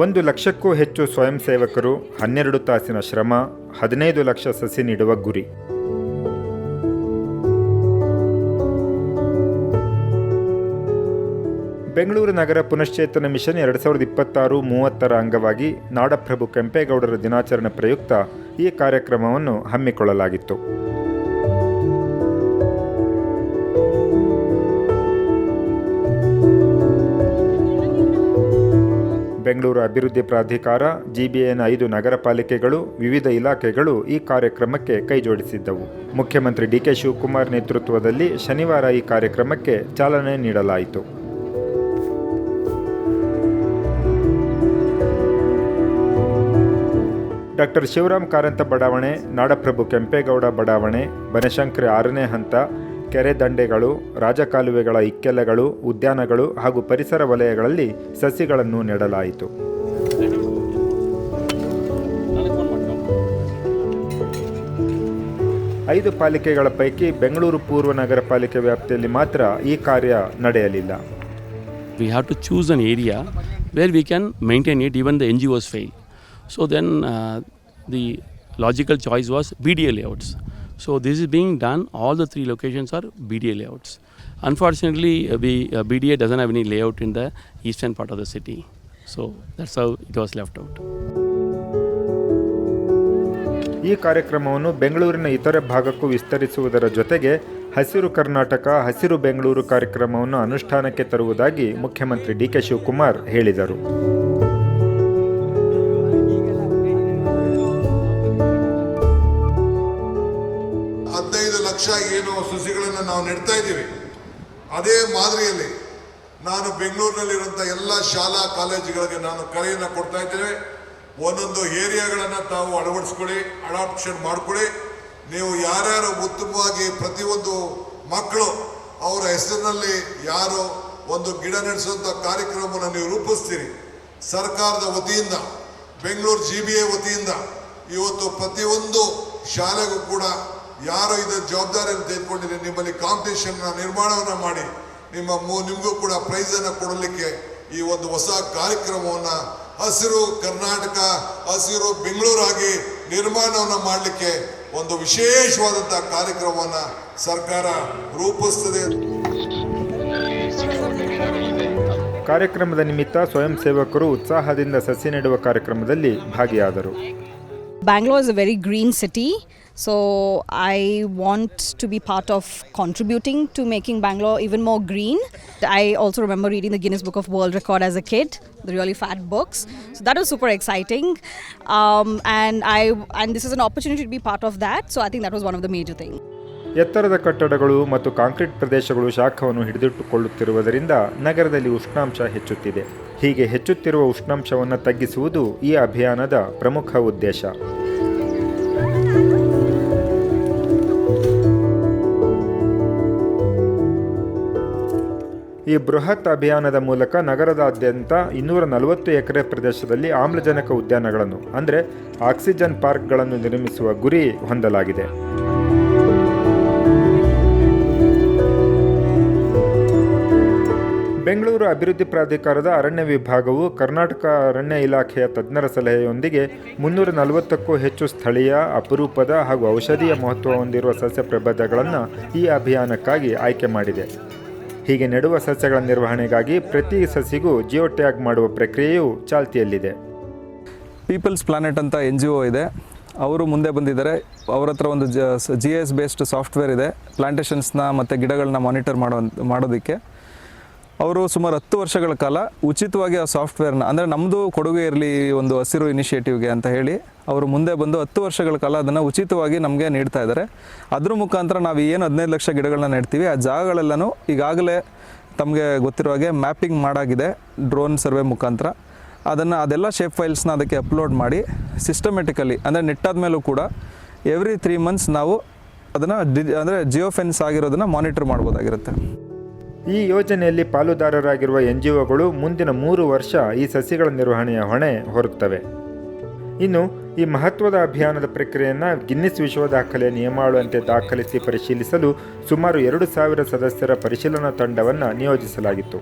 1,00,000ಕ್ಕೂ ಹೆಚ್ಚು ಸ್ವಯಂ ಸೇವಕರು, 12 ತಾಸಿನ ಶ್ರಮ, 15 ಲಕ್ಷ ಸಸಿ ನೀಡುವ ಗುರಿ. ಬೆಂಗಳೂರು ನಗರ ಪುನಶ್ಚೇತನ ಮಿಷನ್ 2026-30 ಅಂಗವಾಗಿ ನಾಡಪ್ರಭು ಕೆಂಪೇಗೌಡರ ದಿನಾಚರಣೆ ಪ್ರಯುಕ್ತ ಈ ಕಾರ್ಯಕ್ರಮವನ್ನು ಹಮ್ಮಿಕೊಳ್ಳಲಾಗಿತ್ತು. ಬೆಂಗಳೂರು ಅಭಿವೃದ್ಧಿ ಪ್ರಾಧಿಕಾರ, GBAನ 5 ನಗರ ಪಾಲಿಕೆಗಳು, ವಿವಿಧ ಇಲಾಖೆಗಳು ಈ ಕಾರ್ಯಕ್ರಮಕ್ಕೆ ಕೈಜೋಡಿಸಿದ್ದವು. ಮುಖ್ಯಮಂತ್ರಿ DK ಶಿವಕುಮಾರ್ ನೇತೃತ್ವದಲ್ಲಿ ಶನಿವಾರ ಈ ಕಾರ್ಯಕ್ರಮಕ್ಕೆ ಚಾಲನೆ ನೀಡಲಾಯಿತು. ಡಾಕ್ಟರ್ ಶಿವರಾಮ್ ಕಾರಂತ ಬಡಾವಣೆ, ನಾಡಪ್ರಭು ಕೆಂಪೇಗೌಡ ಬಡಾವಣೆ, ಬನಶಂಕರಿ 6ನೇ ಹಂತ, ಕೆರೆ ದಂಡೆಗಳು, ರಾಜಕಾಲುವೆಗಳ ಇಕ್ಕೆಲಗಳು, ಉದ್ಯಾನಗಳು ಹಾಗೂ ಪರಿಸರ ವಲಯಗಳಲ್ಲಿ ಸಸಿಗಳನ್ನು ನೆಡಲಾಯಿತು. ಐದು ಪಾಲಿಕೆಗಳ ಪೈಕಿ ಬೆಂಗಳೂರು ಪೂರ್ವ ನಗರ ಪಾಲಿಕೆ ವ್ಯಾಪ್ತಿಯಲ್ಲಿ ಮಾತ್ರ ಈ ಕಾರ್ಯ ನಡೆಯಲಿಲ್ಲ. We have to choose an area where we can maintain it even the NGOs fail. So then the logical choice was BDA layouts. So this is being done, all the 3 locations are BDA layouts. Unfortunately, BDA doesn't have any layout in the eastern part of the city. So that's how it was left out. ಈ ಕಾರ್ಯಕ್ರಮವನ್ನು ಬೆಂಗಳೂರಿನ ಇತರೆ ಭಾಗಕ್ಕೂ ವಿಸ್ತರಿಸುವುದರ ಜೊತೆಗೆ ಹಸಿರು ಕರ್ನಾಟಕ, ಹಸಿರು ಬೆಂಗಳೂರು ಕಾರ್ಯಕ್ರಮವನ್ನು ಅನುಷ್ಠಾನಕ್ಕೆ ತರುವುದಾಗಿ ಮುಖ್ಯಮಂತ್ರಿ DK ಶಿವಕುಮಾರ್ ಹೇಳಿದರು. ಏನು ಸಸಿಗಳನ್ನು ನಾವು ನೆಡ್ತಾ ಇದ್ದೀವಿ, ಅದೇ ಮಾದರಿಯಲ್ಲಿ ನಾನು ಬೆಂಗಳೂರಿನಲ್ಲಿರುವಂಥ ಎಲ್ಲ ಶಾಲಾ ಕಾಲೇಜುಗಳಿಗೆ ನಾನು ಕರೆಯನ್ನು ಕೊಡ್ತಾ ಇದ್ದೇವೆ. ಒಂದೊಂದು ಏರಿಯಾಗಳನ್ನು ತಾವು ಅಳವಡಿಸ್ಕೊಳ್ಳಿ, ಅಡಾಪ್ಷನ್ ಮಾಡ್ಕೊಳ್ಳಿ. ನೀವು ಯಾರ್ಯಾರು ಉತ್ತಮವಾಗಿ ಪ್ರತಿಯೊಂದು ಮಕ್ಕಳು ಅವರ ಹೆಸರಿನಲ್ಲಿ ಯಾರು ಒಂದು ಗಿಡ ನೆಡೆಸುವಂಥ ಕಾರ್ಯಕ್ರಮವನ್ನು ನೀವು ರೂಪಿಸ್ತೀರಿ. ಸರ್ಕಾರದ ವತಿಯಿಂದ, ಬೆಂಗಳೂರು GBA ವತಿಯಿಂದ ಇವತ್ತು ಪ್ರತಿಯೊಂದು ಶಾಲೆಗೂ ಕೂಡ ಯಾರು ಇದರ ಜವಾಬ್ದಾರಿಯನ್ನು ತೆಗೆದುಕೊಂಡಿದೆ, ನಿಮ್ಮಲ್ಲಿ ಕಾಂಪಿಟೇಷನ್ನ ನಿರ್ಮಾಣವನ್ನು ಮಾಡಿ ನಿಮಗೂ ಕೂಡ ಪ್ರೈಸನ್ನು ಕೊಡಲಿಕ್ಕೆ ಈ ಒಂದು ಹೊಸ ಕಾರ್ಯಕ್ರಮವನ್ನು ಹಸಿರು ಕರ್ನಾಟಕ, ಹಸಿರು ಬೆಂಗಳೂರಾಗಿ ನಿರ್ಮಾಣವನ್ನು ಮಾಡಲಿಕ್ಕೆ ಒಂದು ವಿಶೇಷವಾದಂಥ ಕಾರ್ಯಕ್ರಮವನ್ನು ಸರ್ಕಾರ ರೂಪಿಸ್ತದೆ. ಕಾರ್ಯಕ್ರಮದ ನಿಮಿತ್ತ ಸ್ವಯಂ ಸೇವಕರು ಉತ್ಸಾಹದಿಂದ ಸಸಿ ನೆಡುವ ಕಾರ್ಯಕ್ರಮದಲ್ಲಿ ಭಾಗಿಯಾದರು. Bangalore is a very green city. So I want to be part of contributing to making Bangalore even more green. I also remember reading the Guinness Book of World Record as a kid, the really fat books. So that was super exciting. And this is an opportunity to be part of that. So I think that was one of the major things. ಎತ್ತರದ ಕಟ್ಟಡಗಳು ಮತ್ತು concrete ಪ್ರದೇಶಗಳು ಶಾಖವನ್ನು ಹಿಡಿದಿಟ್ಟುಕೊಳ್ಳುತ್ತಿರುವುದರಿಂದ ನಗರದಲ್ಲಿ ಉಷ್ಣಾಂಶ ಹೆಚ್ಚುತ್ತಿದೆ. ಹೀಗೆ ಹೆಚ್ಚುತ್ತಿರುವ ಉಷ್ಣಾಂಶವನ್ನು ತಗ್ಗಿಸುವುದು ಈ ಅಭಿಯಾನದ ಪ್ರಮುಖ ಉದ್ದೇಶ. ಈ ಬೃಹತ್ ಅಭಿಯಾನದ ಮೂಲಕ ನಗರದಾದ್ಯಂತ 240 ಎಕರೆ ಪ್ರದೇಶದಲ್ಲಿ ಆಮ್ಲಜನಕ ಉದ್ಯಾನಗಳನ್ನು ಅಂದರೆ ಆಕ್ಸಿಜನ್ ಪಾರ್ಕ್ಗಳನ್ನು ನಿರ್ಮಿಸುವ ಗುರಿ ಹೊಂದಲಾಗಿದೆ. ಬೆಂಗಳೂರು ಅಭಿವೃದ್ಧಿ ಪ್ರಾಧಿಕಾರದ ಅರಣ್ಯ ವಿಭಾಗವು ಕರ್ನಾಟಕ ಅರಣ್ಯ ಇಲಾಖೆಯ ತಜ್ಞರ ಸಲಹೆಯೊಂದಿಗೆ 340ಕ್ಕೂ ಹೆಚ್ಚು ಸ್ಥಳೀಯ, ಅಪರೂಪದ ಹಾಗೂ ಔಷಧೀಯ ಮಹತ್ವ ಹೊಂದಿರುವ ಸಸ್ಯ ಪ್ರಭೇದಗಳನ್ನು ಈ ಅಭಿಯಾನಕ್ಕಾಗಿ ಆಯ್ಕೆ ಮಾಡಿದೆ. ಹೀಗೆ ನೆಡುವ ಸಸ್ಯಗಳ ನಿರ್ವಹಣೆಗಾಗಿ ಪ್ರತಿ ಸಸಿಗೂ ಜಿಯೋ ಟ್ಯಾಗ್ ಮಾಡುವ ಪ್ರಕ್ರಿಯೆಯು ಚಾಲ್ತಿಯಲ್ಲಿದೆ. ಪೀಪಲ್ಸ್ ಪ್ಲಾನೆಟ್ ಅಂತ NGO ಇದೆ, ಅವರು ಮುಂದೆ ಬಂದಿದ್ದಾರೆ. ಅವ್ರ ಹತ್ರ ಒಂದು GIS ಬೇಸ್ಡ್ ಸಾಫ್ಟ್ವೇರ್ ಇದೆ, ಪ್ಲಾಂಟೇಷನ್ಸ್ನ ಮತ್ತು ಗಿಡಗಳನ್ನ ಮಾನಿಟರ್ ಮಾಡೋದಕ್ಕೆ. ಅವರು ಸುಮಾರು 10 ವರ್ಷಗಳ ಕಾಲ ಉಚಿತವಾಗಿ ಆ ಸಾಫ್ಟ್ವೇರ್ನ, ಅಂದರೆ ನಮ್ಮದು ಕೊಡುಗೆ ಇರಲಿ ಒಂದು ಹಸಿರು ಇನಿಷಿಯೇಟಿವ್ಗೆ ಅಂತ ಹೇಳಿ ಅವರು ಮುಂದೆ ಬಂದು 10 ವರ್ಷಗಳ ಕಾಲ ಅದನ್ನು ಉಚಿತವಾಗಿ ನಮಗೆ ನೀಡ್ತಾ ಇದ್ದಾರೆ. ಅದ್ರ ಮುಖಾಂತರ ನಾವು ಏನು 15 ಲಕ್ಷ ಗಿಡಗಳನ್ನ ನೆಡ್ತೀವಿ, ಆ ಜಾಗಗಳೆಲ್ಲನೂ ಈಗಾಗಲೇ ತಮಗೆ ಗೊತ್ತಿರೋ ಹಾಗೆ ಮ್ಯಾಪಿಂಗ್ ಮಾಡಾಗಿದೆ ಡ್ರೋನ್ ಸರ್ವೆ ಮುಖಾಂತರ. ಅದೆಲ್ಲ ಶೇಪ್ ಫೈಲ್ಸ್ನ ಅದಕ್ಕೆ ಅಪ್ಲೋಡ್ ಮಾಡಿ ಸಿಸ್ಟಮೆಟಿಕಲಿ, ಅಂದರೆ ನೆಟ್ಟಾದ ಮೇಲೂ ಕೂಡ ಎವ್ರಿ 3 ಮಂತ್ಸ್ ನಾವು ಅದನ್ನು ಅಂದರೆ ಜಿಯೋ ಫೆನ್ಸ್ ಆಗಿರೋದನ್ನು ಮಾನಿಟರ್ ಮಾಡ್ಬೋದಾಗಿರುತ್ತೆ. ಈ ಯೋಜನೆಯಲ್ಲಿ ಪಾಲುದಾರರಾಗಿರುವ NGOಗಳು ಮುಂದಿನ 3 ವರ್ಷ ಈ ಸಸಿಗಳ ನಿರ್ವಹಣೆಯ ಹೊಣೆ ಹೊರುತ್ತವೆ. ಇನ್ನು ಈ ಮಹತ್ವದ ಅಭಿಯಾನದ ಪ್ರಕ್ರಿಯೆಯನ್ನು ಗಿನ್ನಿಸ್ ವಿಶ್ವ ದಾಖಲೆಯ ನಿಯಮಾವಳಿಯಂತೆ ದಾಖಲಿಸಿ ಪರಿಶೀಲಿಸಲು ಸುಮಾರು 2,000 ಸದಸ್ಯರ ಪರಿಶೀಲನಾ ತಂಡವನ್ನು ನಿಯೋಜಿಸಲಾಗಿತ್ತು.